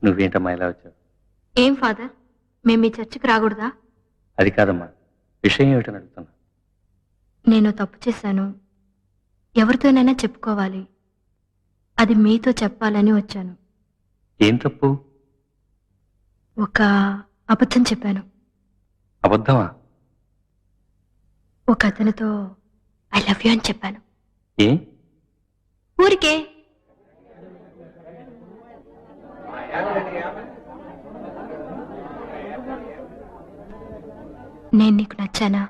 నువ్వేంటమ్మా ఇలా వచ్చావు? ఏం ఫాదర్, మేము మీ చర్చికి రాకూడదా? అది కాదమ్మా, విషయం ఏమిటని అడుగుతున్నా. నేను తప్పు చేశాను, ఎవరితోనైనా చెప్పుకోవాలి, అది మీతో చెప్పాలని వచ్చాను. ఏం తప్పు? ఒక అబద్ధం చెప్పాను. అబద్ధమా? ఒక అతనితో ఐ లవ్ యూ అని చెప్పాను. ఏ? ఊరికే. నేను నీకు నచ్చానా?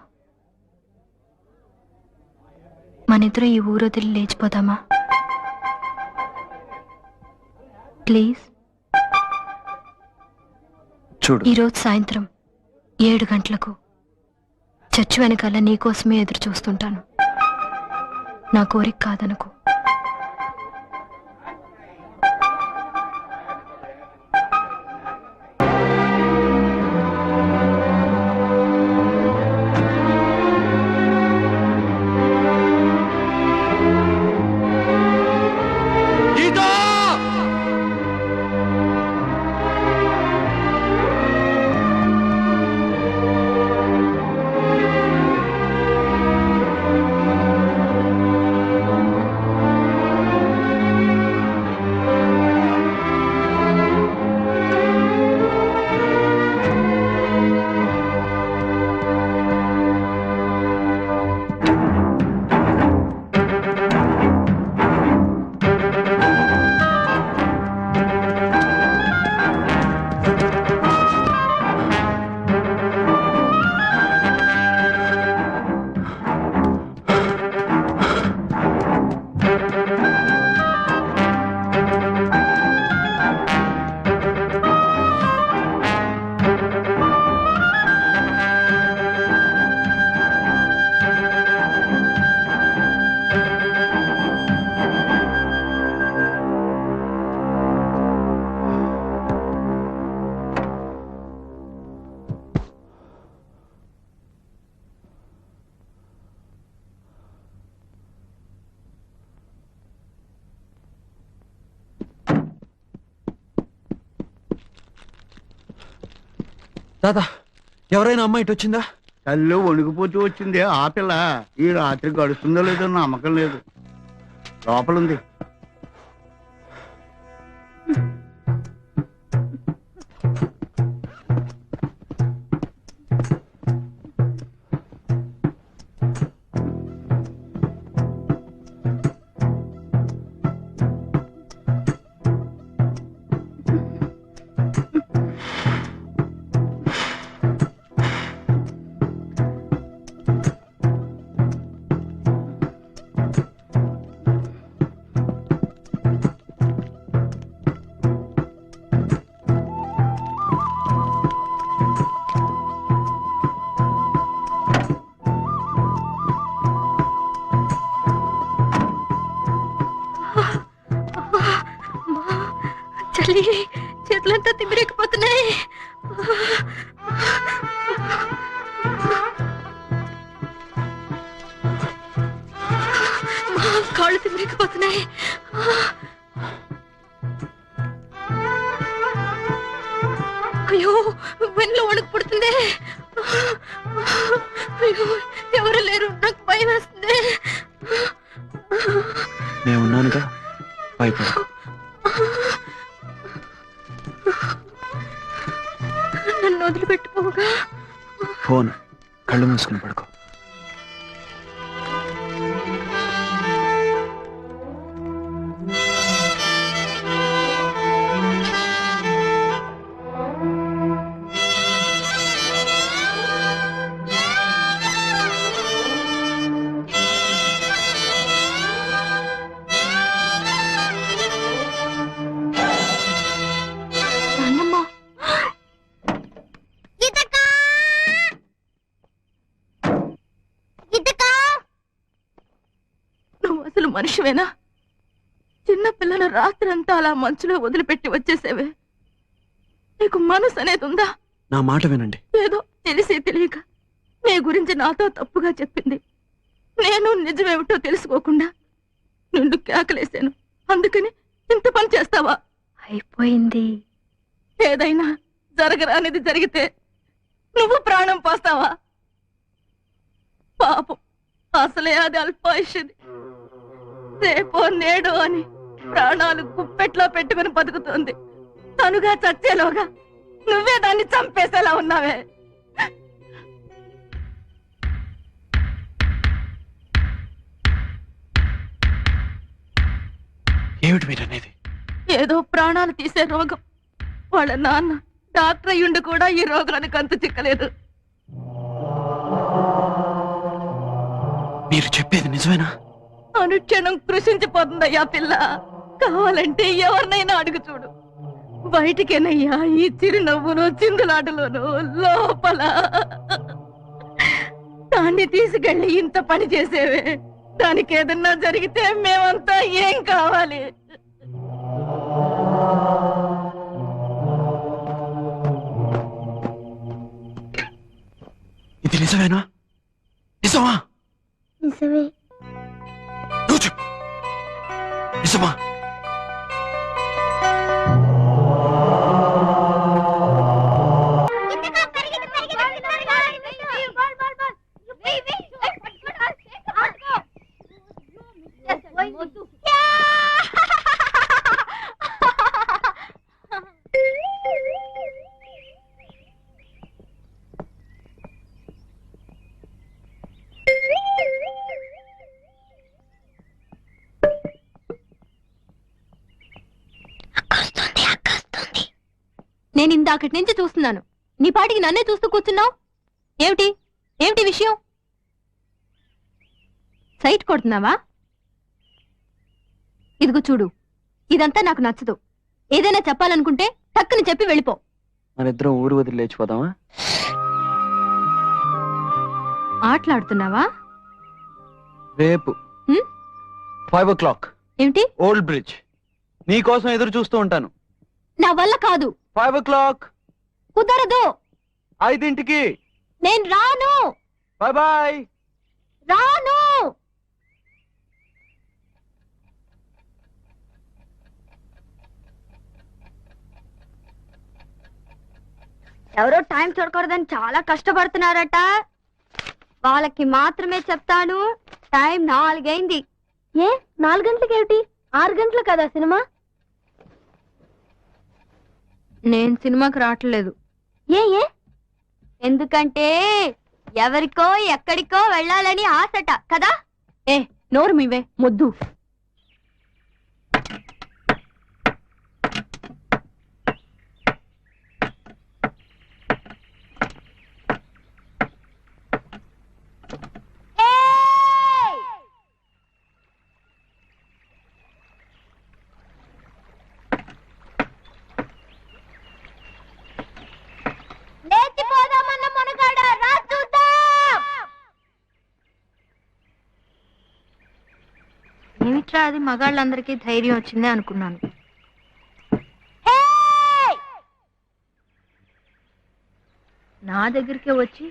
మనిద్దరం ఈ ఊరు వదిలి లేచిపోదామా? ప్లీజ్. చూడు, ఈరోజు సాయంత్రం 7 గంటలకు చర్చి వెనకాల నీకోసమే ఎదురు చూస్తుంటాను. నా కోరిక కాదనుకో. దాదా, ఎవరైనా అమ్మాయి ఇటు వచ్చిందా? కళ్ళు వణికిపోతూ వచ్చింది. ఆ పిల్ల ఈ రాత్రి గడుస్తుందో లేదో నమ్మకం లేదు. లోపలుంది. చలి, చేతులంతా తిమ్మిరెక్కిపోతున్నాయి. కాళ్ళు తిమ్మిరెక్కిపోతున్నాయి. అయ్యో, వెన్నులో వణుకు పుడుతుంది. అయ్యో, ఎవరు లేరు, నాకు భయం వేస్తుంది. నేనున్నానుగా, భయపడకు. నన్ను వదిలిపెట్టుకోగా. ఫోన్ కళ్ళు మూసుకుని పడుకో. మనిషివేనా? చిన్న పిల్లను రాత్రంతా అలా మంచులో వదిలిపెట్టి వచ్చేసేవే. నీకు మనసు అనేది ఉందా? నా మాట వినండి. ఏదో తెలిసి తెలియక నీ గురించి నాతో తప్పుగా చెప్పింది. నేను నిజమేమిటో తెలుసుకోకుండా నిండు కేకలేశాను. అందుకని ఇంత పని చేస్తావా? అయిపోయింది. ఏదైనా జరగరానిది జరిగితే నువ్వు ప్రాణం పోస్తావా? పాపం, అసలే అది అల్పాయుష్ది. రేపో నేడో అని ప్రాణాలు గుప్పెట్లో పెట్టుకుని బతుకుతుంది. తనుగా చచ్చేలోగా నువ్వే దాన్ని చంపేసేలా ఉన్నావే. ఏమిటి మీరనేది? ఏదో ప్రాణాలు తీసే రోగం. వాళ్ళ నాన్న డాక్టర్ అయ్యుండి కూడా ఈ రోగానికి అంతు చిక్కలేదు. మీరు చెప్పేది నిజమేనా? అనుక్షణం కృషించిపోతుందయ్యా పిల్ల. కావాలంటే ఎవరినైనా అడుగు చూడు. బయటికేనయ్యా ఈ చిరునవ్వును చిందులాటలోను లోపల. దాన్ని తీసుకెళ్ళి ఇంత పని చేసేవే. దానికి ఏదన్నా జరిగితే మేమంతా ఏం కావాలి? ఇది నిజమేనా? నిజమా? నిజమే. నువ్వు చెప్పు, నిజమా? నేను ఇందాకటి నుంచి చూస్తున్నాను. నీ పాటికి నన్నే చూస్తూ కూర్చున్నావు. ఏమిటి ఏమిటి విషయం? సైట్ కొడుతున్నావా? ఇదిగో చూడు, ఇదంతా నాకు నచ్చదు. ఏదైనా చెప్పాలనుకుంటే టక్కుని చెప్పి వెళ్ళిపో. మనిద్దరం ఊరు వదిలి లేచిపోదామా? ఆటలాడుతున్నావా? రేపు 5 o'clock ఏమిటి? Old bridge. నీ కోసం ఎదురు చూస్తూ ఉంటాను. నా వల్ల కాదు. 5 o'clock. కుదరదు. 5ంటికి. నేను రాను. Bye bye. రాను. ఎవరో టైం చూడకూడదని చాలా కష్టపడుతున్నారట. వాళ్ళకి మాత్రమే చెప్తాను. టైం 4 అయింది. ఏ 4 గంటలకి ఏమిటి? 6 గంటలు కదా సినిమా. నేను సినిమాకి రావట్లేదు. ఏ ఏ ఎందుకంటే ఎవరికో ఎక్కడికో వెళ్ళాలని ఆశట కదా. ఏ నోరు మీవే మొద్దు. లేచిపోదామన్న మునగాడ రా చూద్దాం. ఏమిట్రా అది? మగాళ్ళందరికీ ధైర్యం వచ్చిందే అనుకున్నాను. నా దగ్గరికి వచ్చి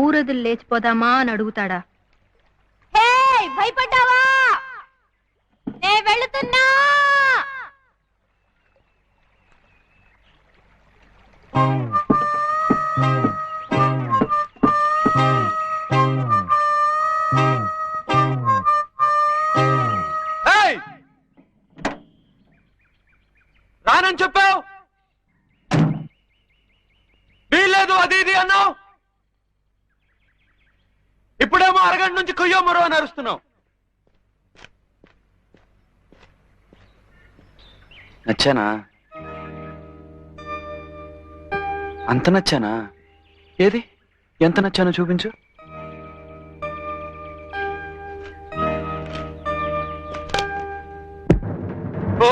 ఊరదులు లేచిపోదామా అని అడుగుతాడా? భయపడ్డావా? నే వెళుతున్నా. రానని చెప్పావు, వీల్లేదు అది ఇది అన్నావు. ఇప్పుడేమో అరగంట నుంచి కొయ్యో మరో అని అరుస్తున్నావు. నచ్చానా? అంత నచ్చానా? ఏది ఎంత నచ్చానో చూపించు. ఓ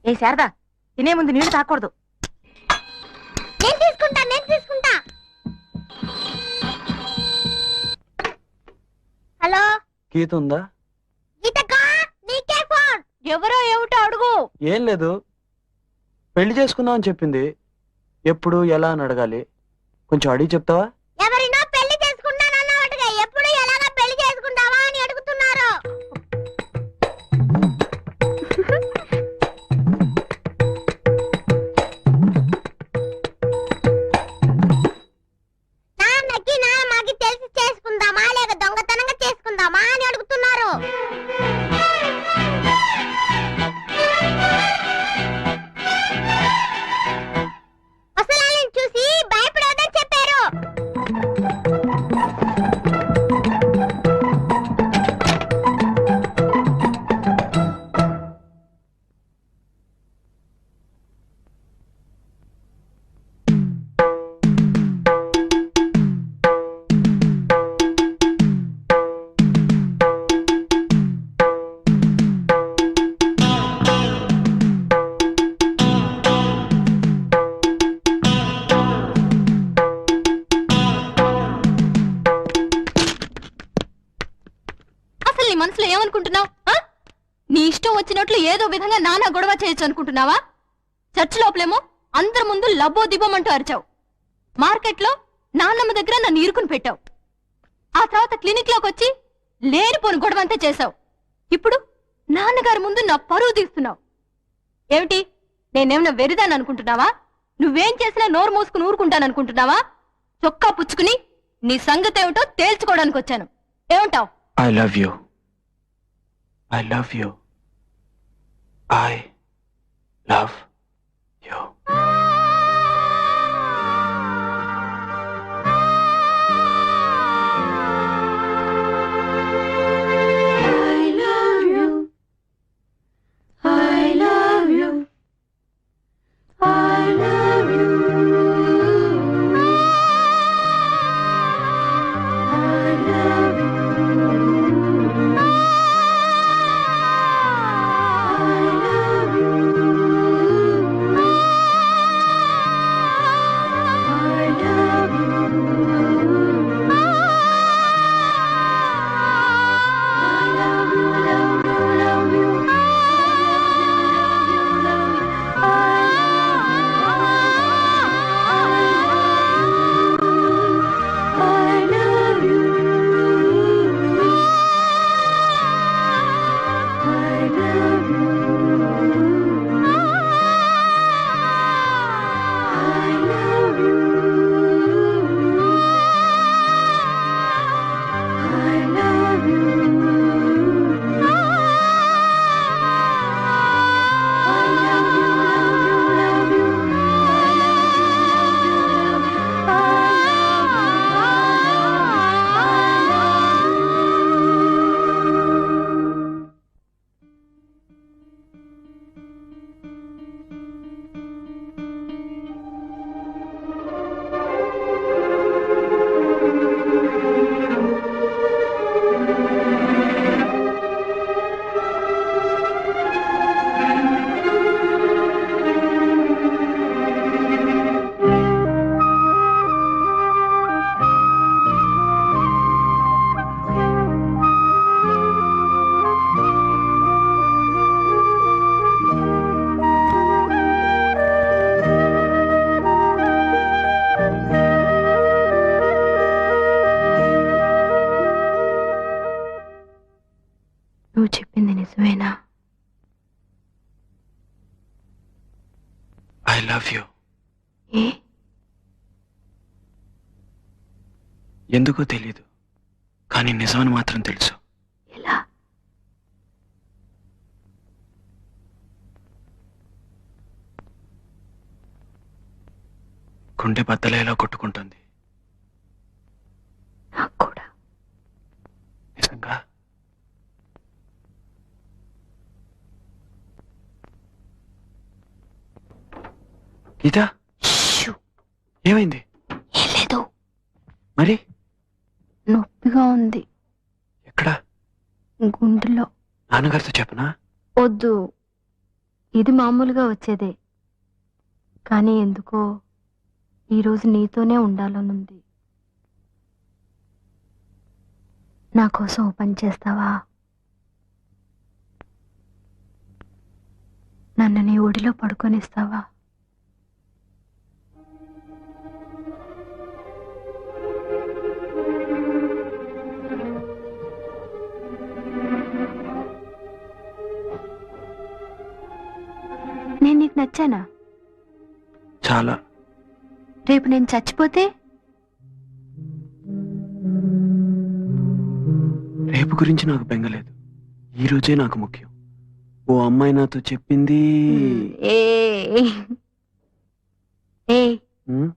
ఏ శారదా, తినే ముందు నీళ్లు తాకూడదు. ఏంటి గీత ఉందా? ఎవరో ఏమిటో అడుగు. ఏం లేదు, పెళ్లి చేసుకుందాం అని చెప్పింది. ఎప్పుడు ఎలా అని అడగాలి, కొంచెం అడిగి చెప్తావా? ఎవరినో పెళ్లి చేసుకుంటానన్నట్టుగా ఎప్పుడు ఎలాగా పెళ్లి చేసుకుంటావా అని అడుగుతున్నారు. నాన్నకి నాన్నకి తెలిసి చేసుకుందామా లేక దొంగతనంగా చేసుకుందామా అని అడుగుతున్నారు. చూసి భయపడవద్దని చెప్పారు. నీ మనసులో ఏమనుకుంటున్నావు? నీ ఇష్టం వచ్చినట్లు ఏదో విధంగా నానా గొడవ చేయొచ్చు అనుకుంటున్నావా? చర్చ్ లోపలేమో అందరి ముందు లబ్బో దిబ్బమంటూ అరిచావు. మార్కెట్లో నాన్నమ్మ దగ్గర నన్ను ఇరుకుని పెట్టావు. ఆ తర్వాత క్లినిక్ లోకి వచ్చి లేనిపోని గొడవ అంతా చేశావు. ఇప్పుడు నాన్నగారి ముందు నా పరువు తీస్తున్నావు. ఏమిటి, నేనేమన్నా వెరిదాన్ని అనుకుంటున్నావా? నువ్వేం చేసినా నోరు మూసుకుని ఊరుకుంటాననుకుంటున్నావా? చొక్కా పుచ్చుకుని నీ సంగతి ఏమిటో తేల్చుకోవడానికి వచ్చాను. ఏమంటావు? I love you. I love you. I love you. నువ్వు చెప్పింది నిజమేనా? I love you. ఏ? ఎందుకో తెలీదు, కానీ నిజమని మాత్రం తెలుసు. ఎలా? గుండె బద్దలేలా కొట్టుకుంటుంది. నాకు కూడా. నిజంగా? గీత, ఏమైంది? ఏం లేదు. మరి నొప్పిగా ఉంది. ఎక్కడ? గుండెలో. నాన్నగారితో చెప్పనా? వద్దు, ఇది మామూలుగా వచ్చేదే. కానీ ఎందుకో ఈరోజు నీతోనే ఉండాలనుంది. నా కోసం ఓ పని చేస్తావా? నన్ను నీ ఒడిలో పడుకొనిస్తావా? నేను నీకు నచ్చానా? చాలా. రేపు నేను చచ్చిపోతే? రేపు గురించి నాకు బెంగలేదు. ఈ రోజే నాకు ముఖ్యం. ఓ అమ్మాయి నాతో చెప్పింది. ఏ ఏ ఉమ్,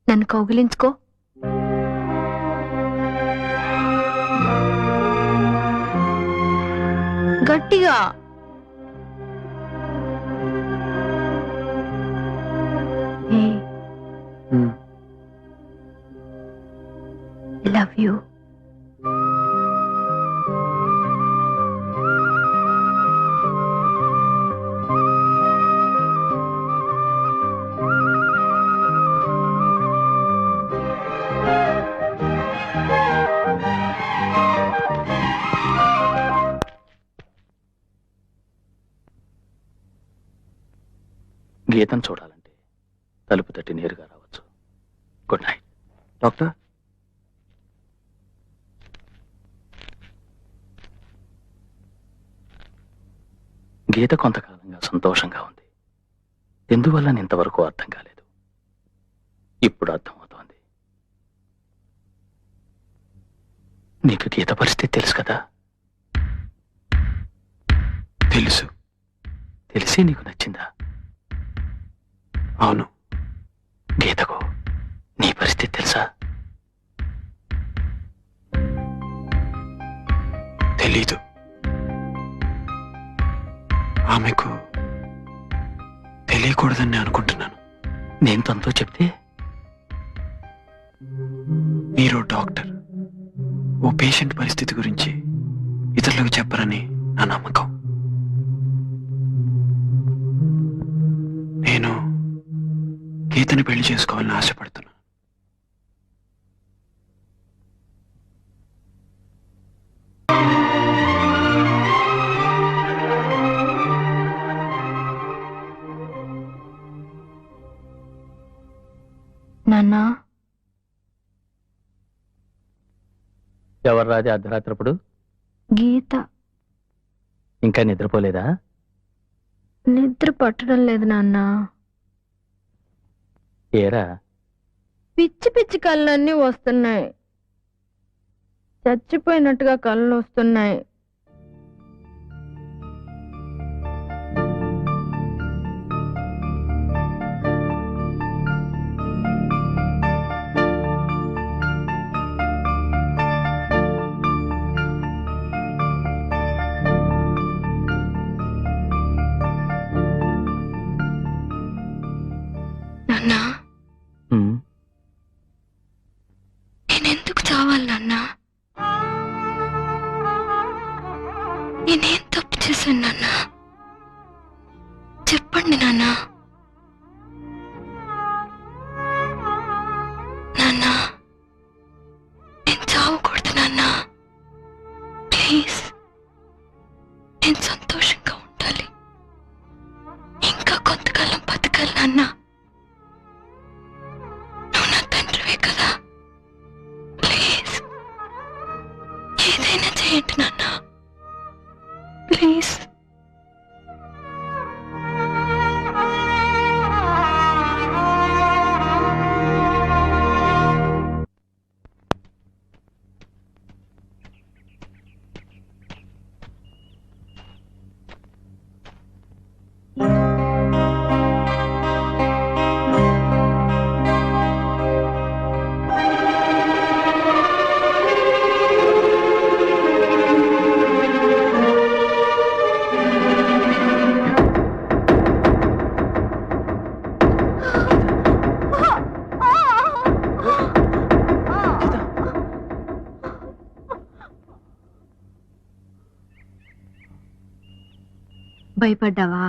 నన్ను కౌగిలించుకో. గట్టిగా. ఏ ఉమ్. Love you. గీతను చూడాలంటే తలుపు తట్టి నేరుగా రావచ్చు. Good night. డాక్టర్, గీత కొంతకాలంగా సంతోషంగా ఉంది. ఎందువల్ల ఇంతవరకు అర్థం కాలేదు. ఇప్పుడు అర్థమవుతోంది. నీకు గీత పరిస్థితి తెలుసు కదా? తెలుసు. తెలిసి నీకు నచ్చిందా? అవును. గీతకు నీ పరిస్థితి తెలుసా? తెలీదు. ఆమెకు తెలియకూడదని నేను అనుకుంటున్నాను. నేను తనతో చెప్తే? మీరు డాక్టర్, ఓ పేషెంట్ పరిస్థితి గురించి ఇతరులకు చెప్పరని నా నమ్మకం. నేను గీతని పెళ్లి చేసుకోవాలని ఆశపడుతున్నాను. నాన్నా, ఎవరు రాది అర్ధరాత్రప్పుడు? గీత. ఇంకా నిద్రపోలేదా? నిద్ర పట్టడం లేదు నాన్నా. ఏరా? పిచ్చి పిచ్చి కళ్ళన్నీ వస్తున్నాయి. చచ్చిపోయినట్టుగా కళ్ళు వస్తున్నాయి. నాన్నా, ఉమ్, నేనెందుకు చావాలి నాన్నా? నేనేం తప్పు చేశాను నాన్నా? చెప్పండి నాన్నా. నాన్నా, నేను చావకూడదు నాన్నా. ప్లీజ్, నేను సంతోషంగా ఉండాలి. ఇంకా కొంతకాలం బతకాలి నాన్నా. నువ్వు నా తండ్రివే కదా. ప్లీజ్, ఏదైనా చేయండి నాన్నా. ప్లీజ్. భయపడ్డావా?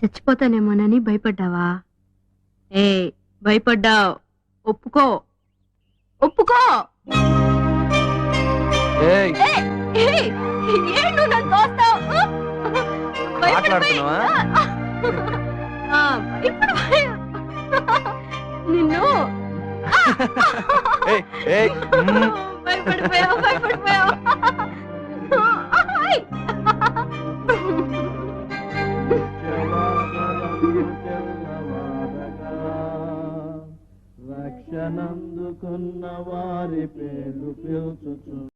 చచ్చిపోతానేమోనని భయపడ్డావా? భయపడ్డావు. ఒప్పుకో, ఒప్పుకో. ఏయ్, ఏయ్, ఏం నువ్వు నన్ను తోస్తావు? మాట్లాడుతున్నావా? ఆ, ఇప్పుడు నిన్ను ఏయ్, ఏయ్, మ్మ్. భయపడిపోయావు భయపడిపోయావు ఆయ్. రక్షణందుకున్న వారి పేర్లు పిలుచుచు